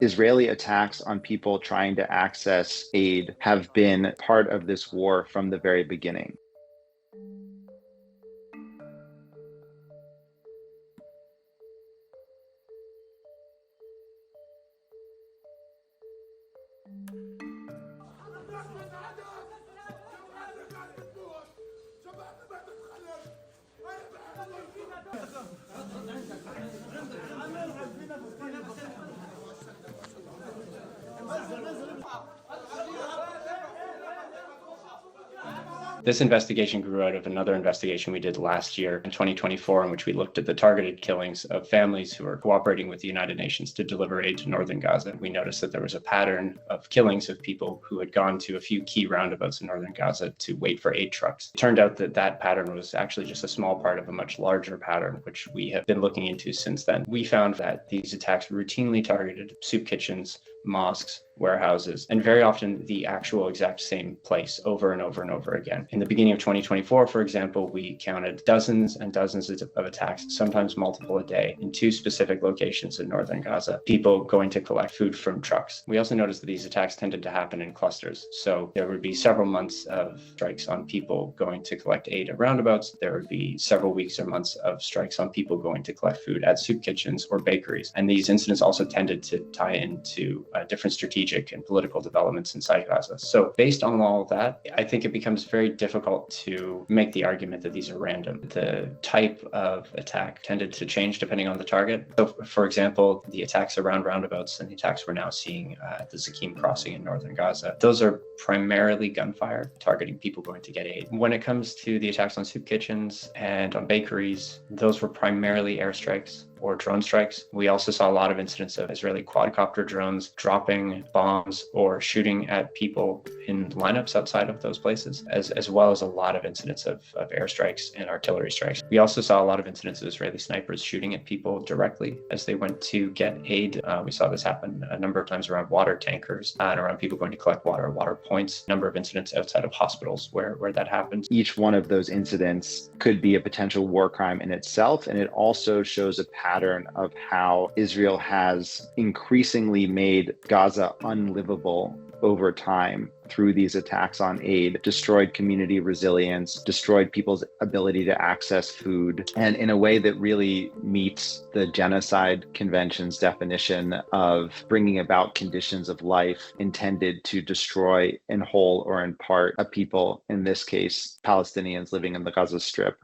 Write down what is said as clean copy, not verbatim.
Israeli attacks on people trying to access aid have been part of this war from the very beginning. This investigation grew out of another investigation we did last year in 2024, in which we looked at the targeted killings of families who are cooperating with the United Nations to deliver aid to northern Gaza. We noticed that there was a pattern of killings of people who had gone to a few key roundabouts in northern Gaza to wait for aid trucks. It turned out that that pattern was actually just a small part of a much larger pattern, which we have been looking into since then. We found that these attacks routinely targeted soup kitchens, mosques, warehouses, and very often the actual exact same place over and over and over again. In the beginning of 2024, for example, we counted dozens and dozens of attacks, sometimes multiple a day, in two specific locations in northern Gaza, people going to collect food from trucks. We also noticed that these attacks tended to happen in clusters. So there would be several months of strikes on people going to collect aid at roundabouts. There would be several weeks or months of strikes on people going to collect food at soup kitchens or bakeries. And these incidents also tended to tie into different strategic and political developments inside Gaza. So based on all of that, I think it becomes very difficult to make the argument that these are random. The type of attack tended to change depending on the target. So for example, the attacks around roundabouts and the attacks we're now seeing at the Zakim crossing in northern Gaza, those are primarily gunfire targeting people going to get aid. When it comes to the attacks on soup kitchens and on bakeries, those were primarily airstrikes or drone strikes. We also saw a lot of incidents of Israeli quadcopter drones dropping bombs or shooting at people in lineups outside of those places, as well as a lot of incidents of airstrikes and artillery strikes. We also saw a lot of incidents of Israeli snipers shooting at people directly as they went to get aid. We saw this happen a number of times around water tankers and around people going to collect water points, a number of incidents outside of hospitals where that happened. Each one of those incidents could be a potential war crime in itself, and it also shows a pattern of how Israel has increasingly made Gaza unlivable over time through these attacks on aid, destroyed community resilience, destroyed people's ability to access food, and in a way that really meets the Genocide Convention's definition of bringing about conditions of life intended to destroy in whole or in part a people, in this case, Palestinians living in the Gaza Strip.